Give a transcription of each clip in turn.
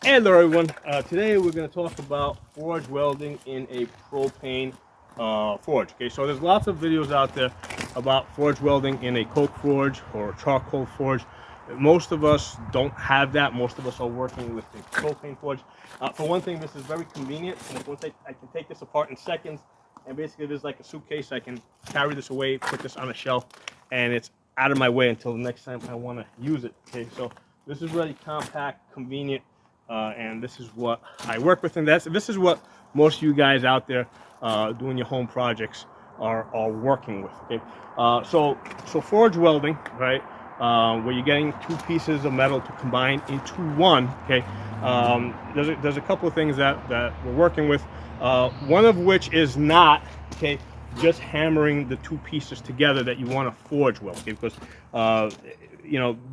Hello everyone, today we're going to talk about forge welding in a propane forge. Okay, so there's lots of videos out there about forge welding in a coke forge or a charcoal forge. Most of us don't have that. Most of us are working with a propane forge. For one thing, this is very convenient. I can take this apart in seconds, and basically there's like a suitcase. I can carry this away, put this on a shelf, and it's out of my way until the next time I want to use it. Okay, so this is really compact, convenient. And this is what I work with, and this is what most of you guys out there doing your home projects are working with. Okay, so forge welding, right? Where you're getting two pieces of metal to combine into one. Okay, there's a couple of things that we're working with. One of which is not okay. Just hammering the two pieces together that you want to forge weld. Okay, because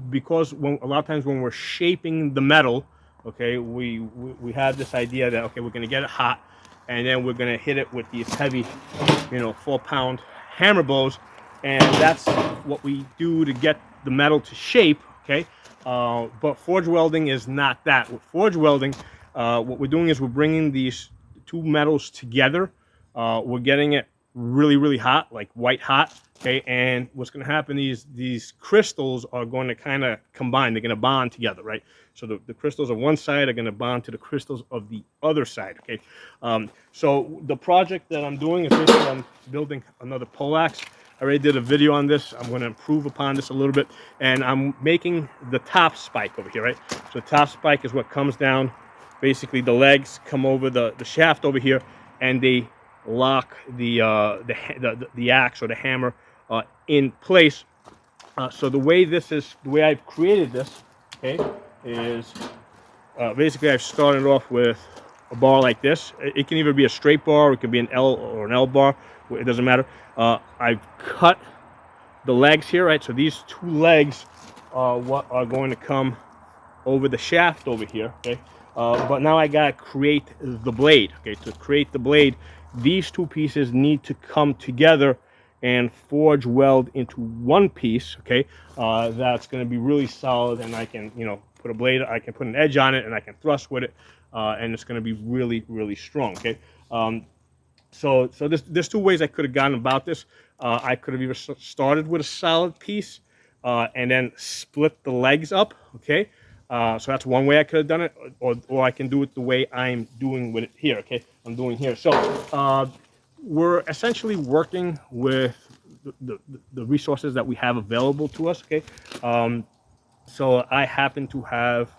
because a lot of times when we're shaping the metal. Okay, we have this idea that okay, we're going to get it hot, and then we're going to hit it with these heavy, 4-pound hammer blows, and that's what we do to get the metal to shape. Okay, but forge welding is not that. With forge welding, what we're doing is we're bringing these two metals together. We're getting it really hot, like white hot. Okay, and what's going to happen, these crystals are going to kind of combine. They're going to bond together, right? So the crystals on one side are going to bond to the crystals of the other side. Okay, so the project that I'm doing is basically I'm building another poleaxe. I already did a video on this. I'm going to improve upon this a little bit, and I'm making the top spike over here, right? So the top spike is what comes down. Basically, the legs come over the shaft over here, and they lock the axe or the hammer in place. So the way I've created this, okay, is basically I've started off with a bar like this. It can either be a straight bar, or it could be an L or an L bar. It doesn't matter. I've cut the legs here, right? So these two legs are what are going to come over the shaft over here, okay? But now I gotta create the blade, okay? To create the blade, these two pieces need to come together and forge weld into one piece, okay? That's gonna be really solid, and I can, put a blade, I can put an edge on it, and I can thrust with it, and it's gonna be really strong, okay? So there's two ways I could have gone about this. I could have either started with a solid piece and then split the legs up, okay? So that's one way I could have done it, or I can do it the way I'm doing with it here, okay? I'm doing here. So we're essentially working with the resources that we have available to us, okay? So I happen to have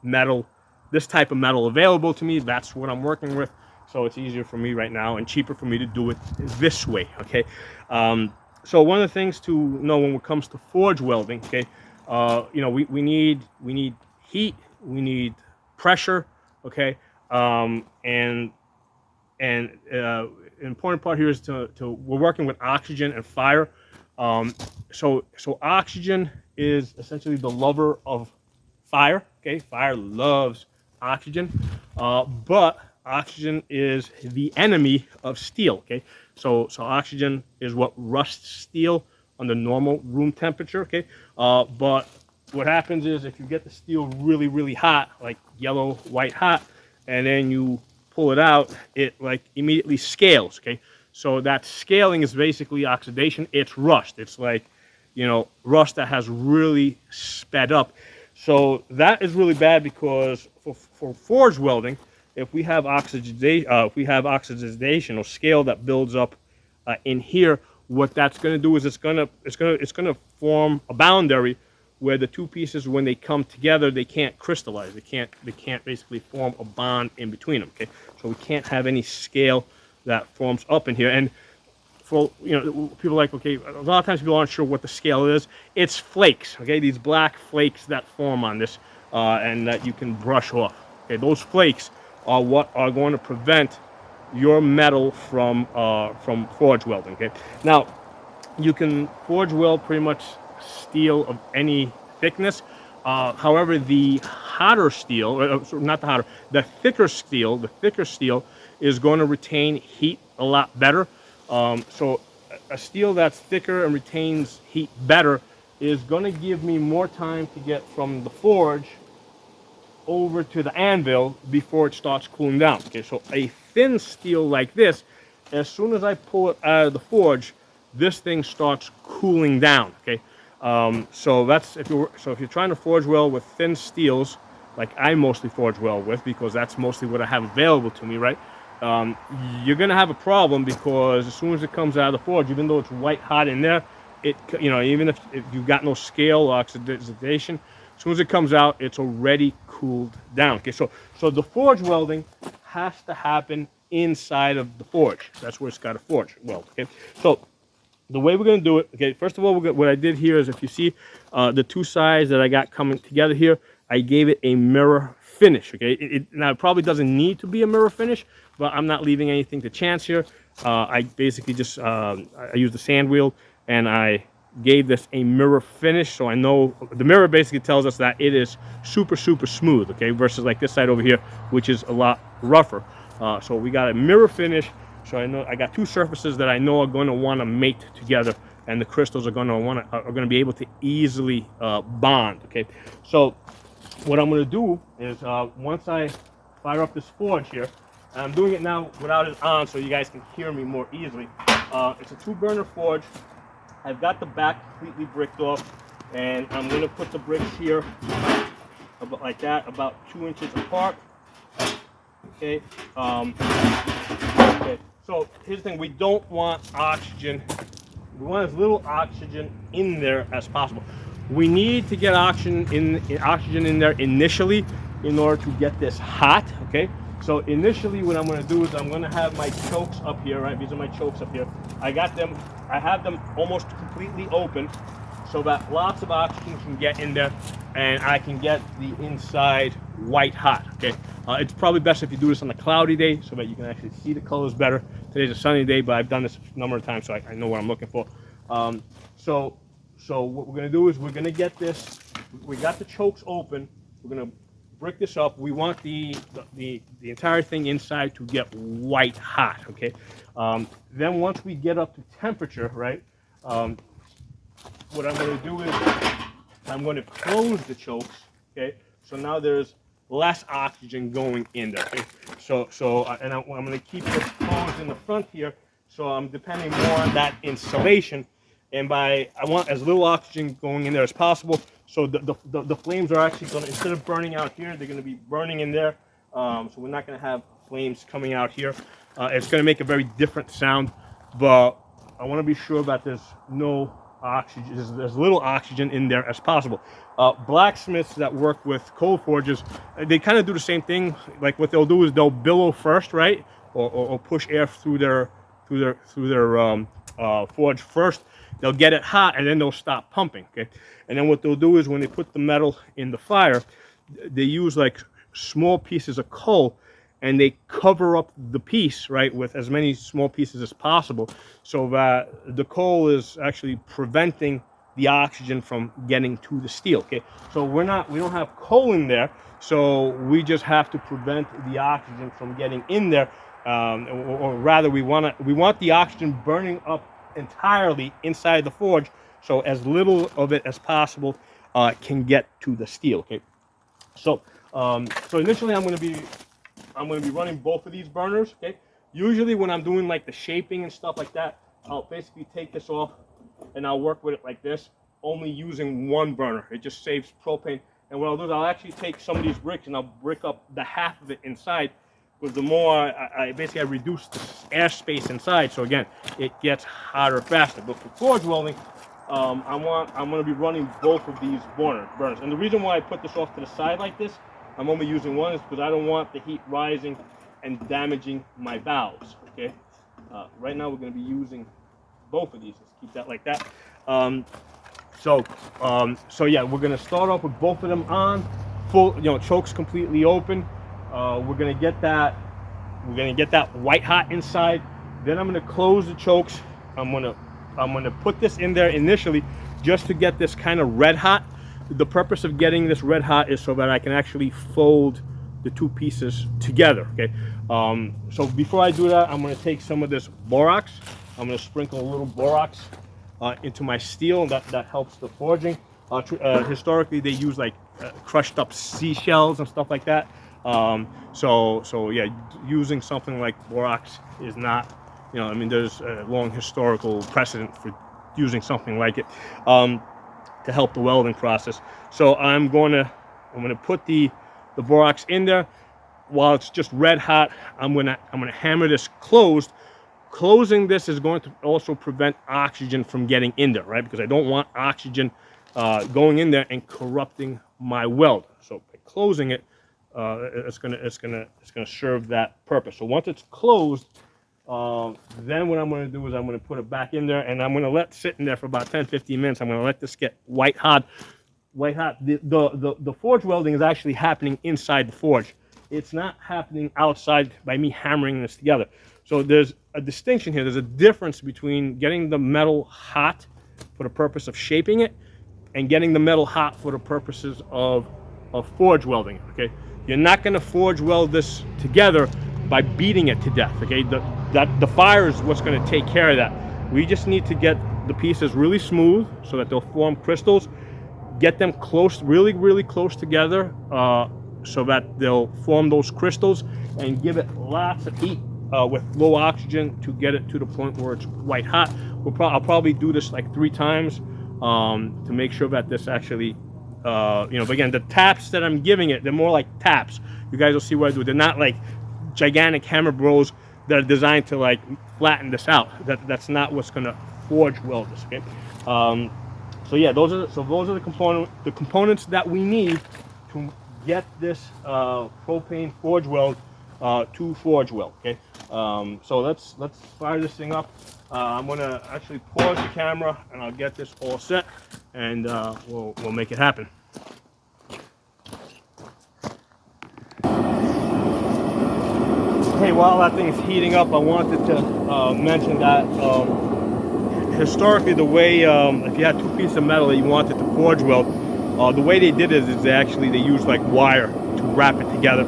metal, this type of metal available to me. That's what I'm working with. So it's easier for me right now and cheaper for me to do it this way, okay? So one of the things to know when it comes to forge welding, okay, we need heat, we need pressure, okay, and an important part here is to we're working with oxygen and fire. So oxygen is essentially the lover of fire. Okay, fire loves oxygen, but oxygen is the enemy of steel. Okay, so oxygen is what rusts steel under normal room temperature. Okay, but what happens is if you get the steel really hot, like yellow, white hot, and then you pull it out, it like immediately scales. Okay, so that scaling is basically oxidation. It's rust. It's like, rust that has really sped up. So that is really bad because for forge welding, if we have oxidation or scale that builds up in here, what that's going to do is it's going to form a boundary where the two pieces, when they come together, they can't crystallize. They can't basically form a bond in between them. Okay, so we can't have any scale that forms up in here. And for people like, okay, a lot of times people aren't sure what the scale is. It's flakes, okay, these black flakes that form on this and that you can brush off. Okay, those flakes are what are going to prevent your metal from forge welding. Okay, now you can forge weld pretty much steel of any thickness. However, the hotter steel, not the hotter, the thicker steel is going to retain heat a lot better. So a steel that's thicker and retains heat better is going to give me more time to get from the forge over to the anvil before it starts cooling down. Okay, so a thin steel like this, as soon as I pull it out of the forge, this thing starts cooling down. Okay, so that's if you're trying to forge weld with thin steels, like I mostly forge weld with, because that's mostly what I have available to me, right? You're gonna have a problem, because as soon as it comes out of the forge, even though it's white hot in there, even if you've got no scale or oxidation, as soon as it comes out, it's already cooled down. Okay, so the forge welding has to happen inside of the forge. That's where it's got a forge weld. Okay, so the way we're going to do it, okay, first of all, what I did here is, if you see the two sides that I got coming together here, I gave it a mirror finish. Okay, now it probably doesn't need to be a mirror finish, but I'm not leaving anything to chance here. I basically just I used the sand wheel, and I gave this a mirror finish, so I know the mirror basically tells us that it is super smooth, okay, versus like this side over here, which is a lot rougher. So we got a mirror finish, so I know I got two surfaces that I know are going to want to mate together, and the crystals are going to be able to easily bond. Okay, so what I'm going to do is, once I fire up this forge here, and I'm doing it now without it on so you guys can hear me more easily. It's a 2-burner forge. I've got the back completely bricked off, and I'm going to put the bricks here about like that, about 2 inches apart. Okay. Okay. So here's the thing: we don't want oxygen. We want as little oxygen in there as possible. We need to get oxygen in there initially in order to get this hot. Okay. So initially, what I'm going to do is I'm going to have my chokes up here. Right, these are my chokes up here. I have them almost completely open, so that lots of oxygen can get in there, and I can get the inside white hot. Okay, it's probably best if you do this on a cloudy day, so that you can actually see the colors better. Today's a sunny day, but I've done this a number of times, so I know what I'm looking for. So what we're going to do is we're going to get this. We got the chokes open. We're going to brick this up. We want the entire thing inside to get white hot. Okay. Then once we get up to temperature, right? What I'm going to do is I'm going to close the chokes. Okay. So now there's less oxygen going in there. Okay. I'm going to keep this closed in the front here. So I'm depending more on that insulation, and I want as little oxygen going in there as possible. So the flames are actually going to, instead of burning out here, they're going to be burning in there. So we're not going to have flames coming out here. It's going to make a very different sound, but I want to be sure that there's no oxygen, there's little oxygen in there as possible. Blacksmiths that work with coal forges, they kind of do the same thing. Like what they'll do is they'll billow first, right, or push air through their forge first. They'll get it hot, and then they'll stop pumping. Okay, and then what they'll do is when they put the metal in the fire, they use like small pieces of coal, and they cover up the piece, right, with as many small pieces as possible, so that the coal is actually preventing the oxygen from getting to the steel. Okay, so we don't have coal in there, so we just have to prevent the oxygen from getting in there, or rather, we want the oxygen burning up entirely inside the forge, so as little of it as possible can get to the steel. Okay, so initially I'm going to be running both of these burners. Okay, usually when I'm doing like the shaping and stuff like that, I'll basically take this off and I'll work with it like this, only using one burner. It just saves propane. And what I'll do is I'll actually take some of these bricks and I'll brick up the half of it inside, because the more I reduce the airspace inside, so again, it gets hotter faster. But for forge welding, I'm going to be running both of these burners. And the reason why I put this off to the side like this, I'm only using one, is because I don't want the heat rising and damaging my valves. Okay. Right now we're going to be using both of these. Let's keep that like that. So yeah, we're going to start off with both of them on full, chokes completely open. We're gonna get that white hot inside. Then I'm gonna close the chokes. I'm gonna put this in there initially just to get this kind of red hot. The purpose of getting this red hot is so that I can actually fold the two pieces together. Okay. So before I do that, I'm gonna take some of this borax. I'm gonna sprinkle a little borax into my steel, and that helps the forging. Historically, they use like crushed up seashells and stuff like that. So yeah, using something like borax is not, you know, I mean, there's a long historical precedent for using something like it to help the welding process. So I'm gonna put the borax in there. While it's just red hot, I'm gonna hammer this closed. Closing this is going to also prevent oxygen from getting in there, right? Because I don't want oxygen going in there and corrupting my weld. So by closing it, it's gonna serve that purpose. So once it's closed, then what I'm going to do is I'm going to put it back in there, and I'm going to let it sit in there for about 10-15 minutes. I'm going to let this get white hot. The forge welding is actually happening inside the forge. It's not happening outside by me hammering this together. So there's a distinction here. There's a difference between getting the metal hot for the purpose of shaping it and getting the metal hot for the purposes of forge welding. Okay, you're not going to forge weld this together by beating it to death. Okay, the fire is what's going to take care of that. We just need to get the pieces really smooth so that they'll form crystals. Get them close, really close together, so that they'll form those crystals, and give it lots of heat with low oxygen to get it to the point where it's white hot. I'll probably do this like 3 times to make sure that this actually, you know, but again, the taps that I'm giving it, they're more like taps. You guys will see what I do. They're not like gigantic hammer blows that are designed to like flatten this out. That's not what's going to forge weld this. Okay. So yeah, those are the components that we need to get this propane forge weld to forge weld. Okay. So let's fire this thing up. I'm gonna actually pause the camera and I'll get this all set, and we'll make it happen. Hey, while that thing's heating up, I wanted to mention that historically, the way if you had 2 pieces of metal that you wanted to forge weld, the way they did it is they used like wire to wrap it together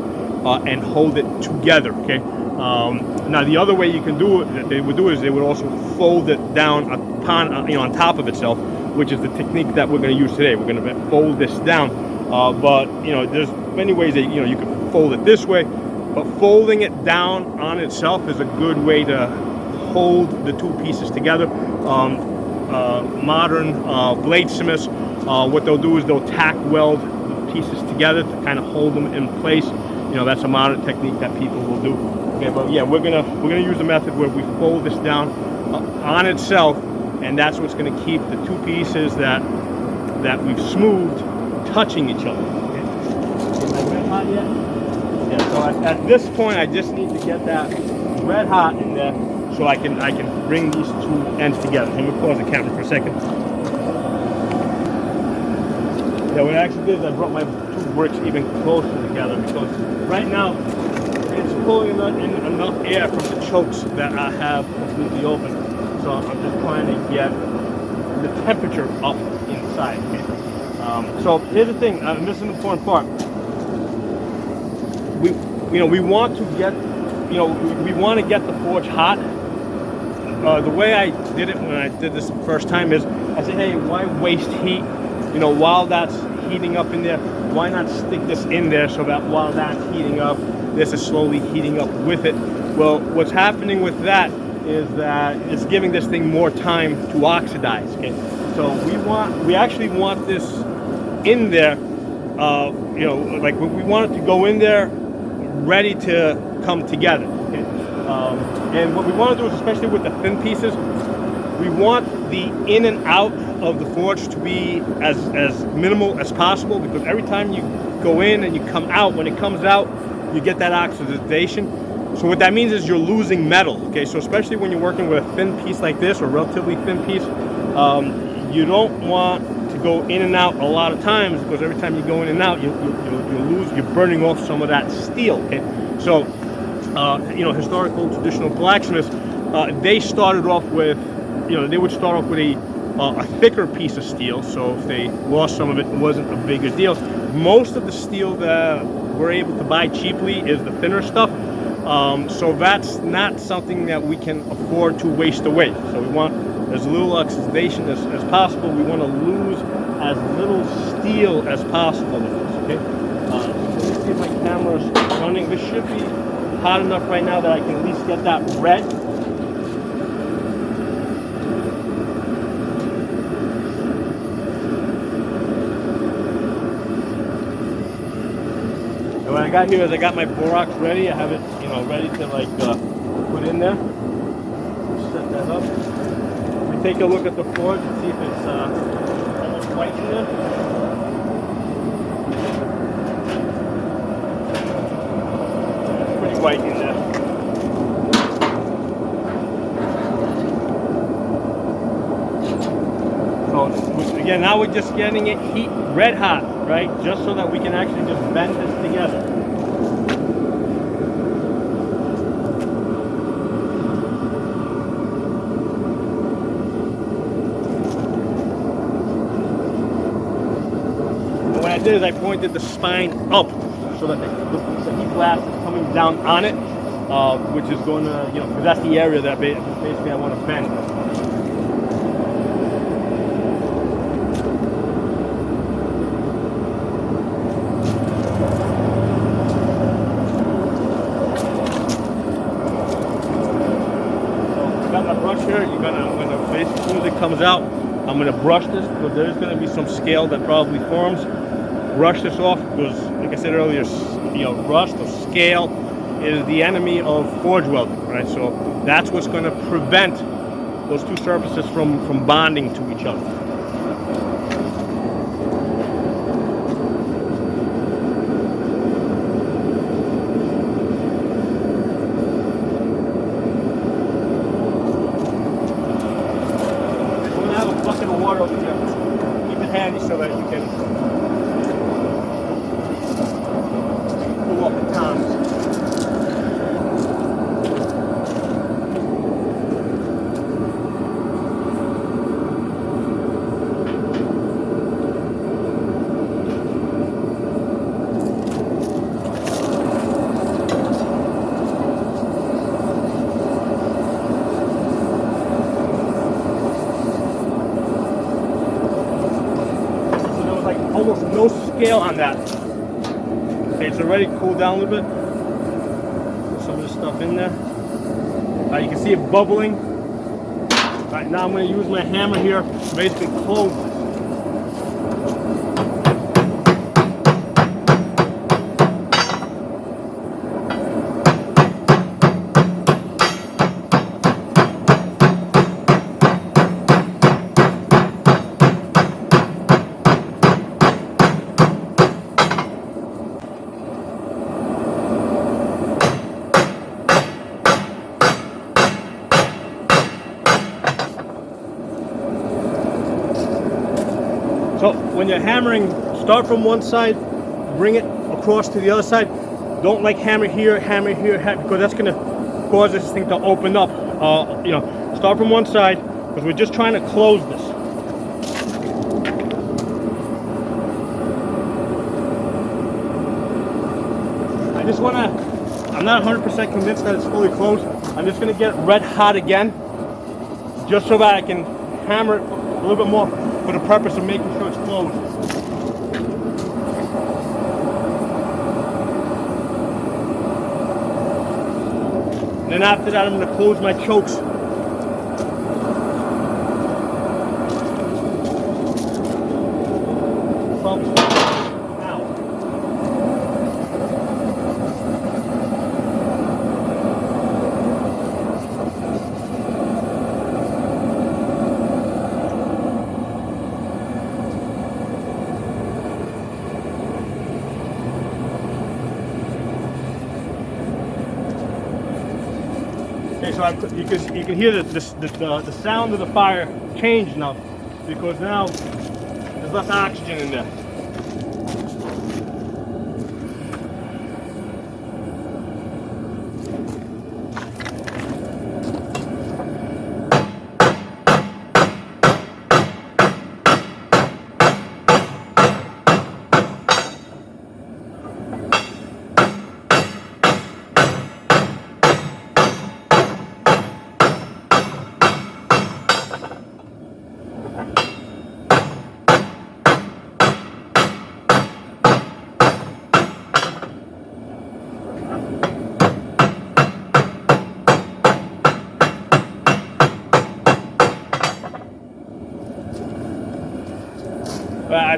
and hold it together. Okay. Now the other way you can do it, they would also fold it down upon on top of itself, which is the technique that we're going to use today. We're going to fold this down, but there's many ways that you can fold it this way, but folding it down on itself is a good way to hold the 2 pieces together. Modern bladesmiths, what they'll do is they'll tack weld the pieces together to kind of hold them in place. That's a modern technique that people will do. Okay, but yeah, we're gonna use the method where we fold this down on itself, and that's what's gonna keep the 2 pieces that we've smoothed touching each other. Okay. Is that red hot yet? Yeah. So at this point, I just need to get that red hot in there, so I can bring these 2 ends together. Let me pause the camera for a second. Yeah, what I actually did is I brought my 2 bricks even closer together, because right now it's pulling in enough air from the chokes that I have completely open. So I'm just trying to get the temperature up inside. Okay? So here's the thing, and this is an important part. We want to get the forge hot. The way I did it when I did this the first time is I said, hey, why waste heat? While that's heating up in there, why not stick this in there so that while that's heating up, this is slowly heating up with it. Well, what's happening with that is that it's giving this thing more time to oxidize. Okay? So we actually want this in there, like we want it to go in there ready to come together. Okay? And what we want to do is, especially with the thin pieces, we want the in and out of the forge to be as minimal as possible, because every time you go in and you come out, when it comes out, you get that oxidation. So what that means is you're losing metal. Okay, so especially when you're working with a thin piece like this, or a relatively thin piece, you don't want to go in and out a lot of times, because every time you go in and out, you're burning off some of that steel. Okay, so historical traditional blacksmiths, they started off with, they would start off with a thicker piece of steel. So if they lost some of it, it wasn't a bigger deal. Most of the steel that we're able to buy cheaply is the thinner stuff. So that's not something that we can afford to waste away. So we want as little oxidation as possible. We want to lose as little steel as possible with this, okay? Let me see if my camera's running. This should be hot enough right now that I can at least get that red. And what I got here is I got my borax ready. I have it, you know, ready to like put in there. Set that up. We take a look at the forge and see if it's almost white in there. It's pretty white in there. So again, now we're just getting it heat red hot, right? Just so that we can actually just bend this together. And what I did is I pointed the spine up so that the heat blast is coming down on it, which is going to, you know, because that's the area that basically I want to bend. Here, I'm gonna basically, as soon as it comes out, I'm gonna brush this because there's gonna be some scale that probably forms. Brush this off because, like I said earlier, you know, rust or scale is the enemy of forge welding, right? So that's what's gonna prevent those two surfaces from bonding to each other. Water over here. Keep it handy so that you can pull up the tongs. Almost no scale on that. Okay, it's already cooled down a little bit. Put some of this stuff in there. You can see it bubbling. All right, now I'm going to use my hammer here to basically close this. So when you're hammering, start from one side, bring it across to the other side. Don't like hammer here, because that's gonna cause this thing to open up. You know, start from one side because we're just trying to close this. I just wanna, I'm not 100% convinced that it's fully closed. I'm just gonna get it red hot again, just so that I can hammer it a little bit more for the purpose of making sure it's closed. And then after that, I'm going to close my chokes. Okay, so you can hear the sound of the fire change now, because now there's less oxygen in there.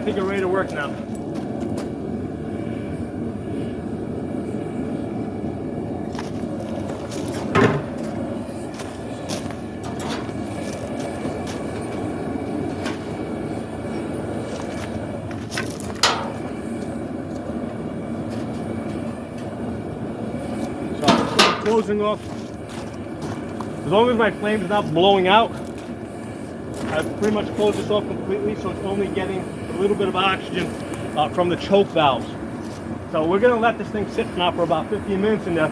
I think you're ready to work now. So closing off. As long as my flame is not blowing out, I've pretty much closed this off completely, so it's only getting a little bit of oxygen from the choke valves. So we're going to let this thing sit now for about 15 minutes in there,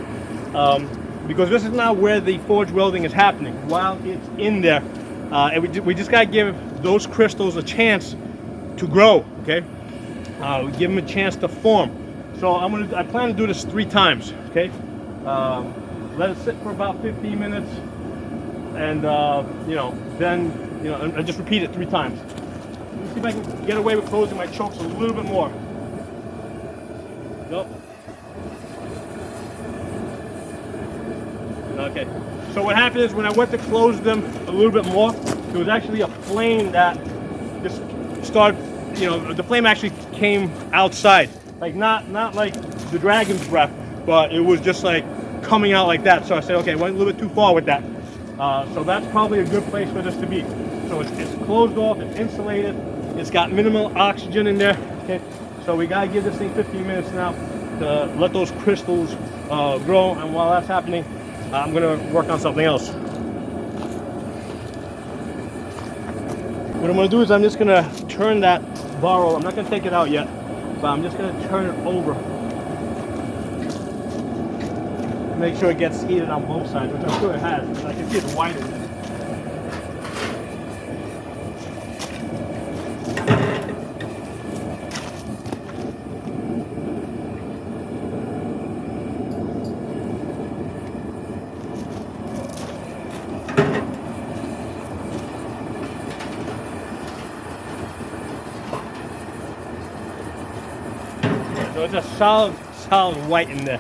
because this is now where the forge welding is happening. While it's in there, and we just got to give those crystals a chance to grow. Okay, we give them a chance to form. So I plan to do this 3 times. Okay, let it sit for about 15 minutes, and then I just repeat it 3 times. Let me see if I can get away with closing my chokes a little bit more. Nope. Okay. So what happened is when I went to close them a little bit more, there was actually a flame that just started. The flame actually came outside, like not like the dragon's breath, but it was just like coming out like that. So I said, okay, I went a little bit too far with that. So that's probably a good place for this to be. So it's closed off, it's insulated, it's got minimal oxygen in there. Okay, so we gotta give this thing 15 minutes now to let those crystals grow. And while that's happening, I'm gonna work on something else. What I'm gonna do is I'm just gonna turn that barrel. I'm not gonna take it out yet, but I'm just gonna turn it over. Make sure it gets heated on both sides, which I'm sure it has, because I can see it's white in there. So it's a solid white in there.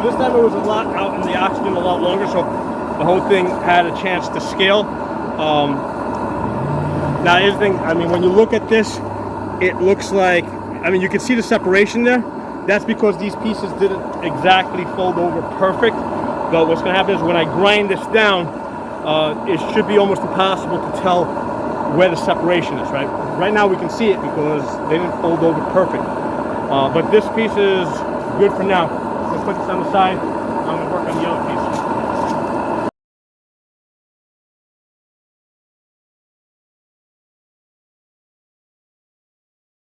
This time it was a lot out in the oxygen a lot longer, so the whole thing had a chance to scale. Now here's the thing, I mean, when you look at this, it looks like, I mean, you can see the separation there. That's because these pieces didn't exactly fold over perfect. But what's going to happen is when I grind this down, it should be almost impossible to tell where the separation is, right? Right now we can see it because they didn't fold over perfect. But this piece is good for now. Let's put this on the side.